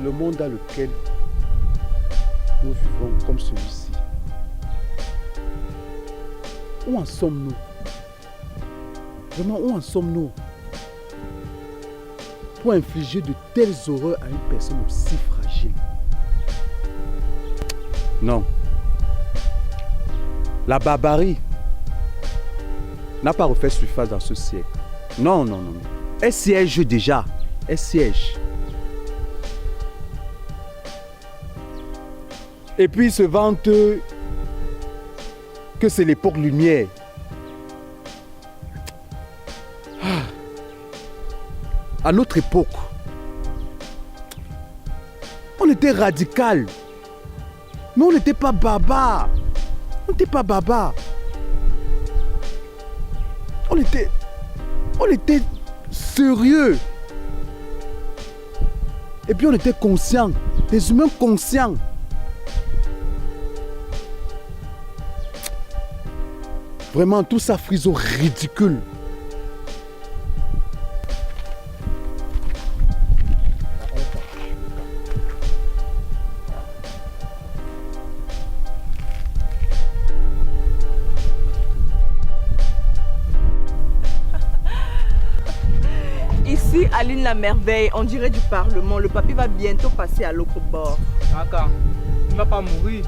le monde dans lequel nous vivons comme celui-ci, où en sommes-nous? Vraiment, où en sommes-nous pour infliger de telles horreurs à une personne aussi fragile? Non. La barbarie n'a pas refait surface dans ce siècle. Non, non, non, non. Elle siège déjà. Elle siège. Et puis ils se vantent que c'est l'époque lumière. À notre époque, on était radical. Mais on n'était pas baba. On n'était pas baba. On était sérieux. Et puis on était conscients. Des humains conscients. Vraiment, tout ça frise au ridicule. Ici, Aline la merveille, on dirait du Parlement. Le papier va bientôt passer à l'autre bord. D'accord. Il ne va pas mourir.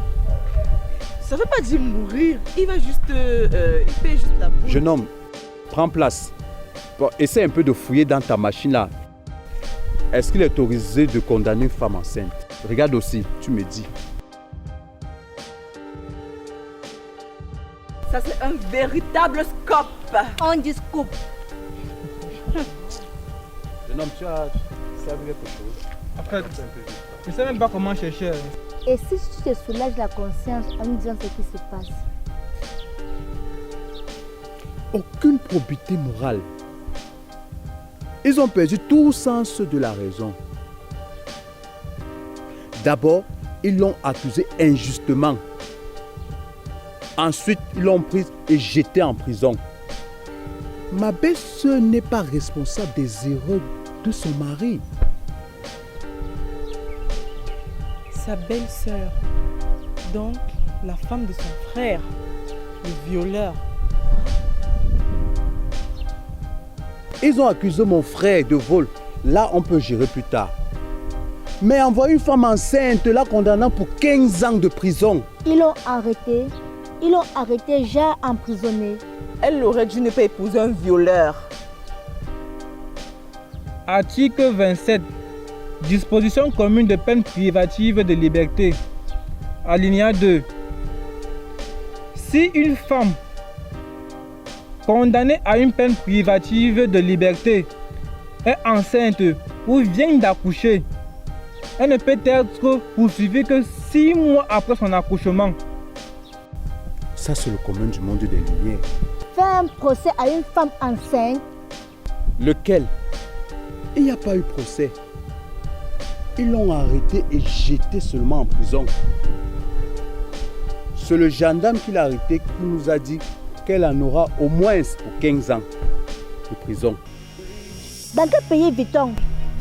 Ça ne veut pas dire mourir. Il va juste... il fait juste la boule. Jeune homme, prends place. Bon, essaie un peu de fouiller dans ta machine là. Est-ce qu'il est autorisé de condamner une femme enceinte? Regarde aussi, tu me dis. Ça c'est un véritable scope. On dit scoop. Jeune homme, tu as servi quelque chose? En fait, je ne sais même pas comment chercher. Et si tu te soulages la conscience en me disant ce qui se passe? Aucune probité morale. Ils ont perdu tout sens de la raison. D'abord, ils l'ont accusé injustement. Ensuite, ils l'ont prise et jetée en prison. Ma belle-sœur n'est pas responsable des erreurs de son mari. Sa belle-sœur, donc la femme de son frère, le violeur. Ils ont accusé mon frère de vol. Là, on peut gérer plus tard. Mais envoyer une femme enceinte, la condamnant pour 15 ans de prison. Ils l'ont arrêté. Ils l'ont arrêté, j'ai emprisonné. Elle aurait dû ne pas épouser un violeur. Article 27. Disposition commune de peine privative de liberté. Alinéa 2. Si une femme condamnée à une peine privative de liberté est enceinte ou vient d'accoucher, elle ne peut être poursuivie que 6 mois après son accouchement. Ça, c'est le commun du monde des Lumières. Faire un procès à une femme enceinte. Lequel? Il n'y a pas eu procès. Ils l'ont arrêté et jeté seulement en prison. C'est le gendarme qui l'a arrêté qui nous a dit qu'elle en aura au moins pour 15 ans de prison. Dans quel pays vit-on?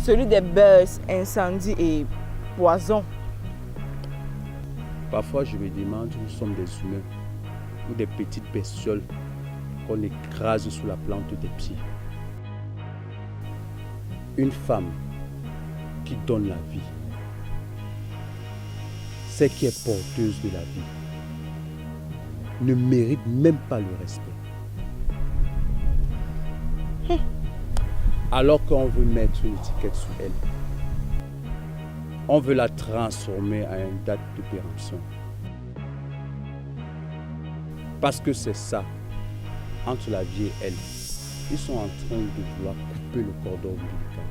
Celui des buzz, incendies et poison. Parfois, je me demande si nous sommes des humains ou des petites bestioles qu'on écrase sous la plante des pieds. Une femme qui donne la vie, celle qui est porteuse de la vie, ne mérite même pas le respect. Alors qu'on veut mettre une étiquette sur elle, on veut la transformer à une date de péremption. Parce que c'est ça, entre la vie et elle, ils sont en train de vouloir couper le cordon ombilical.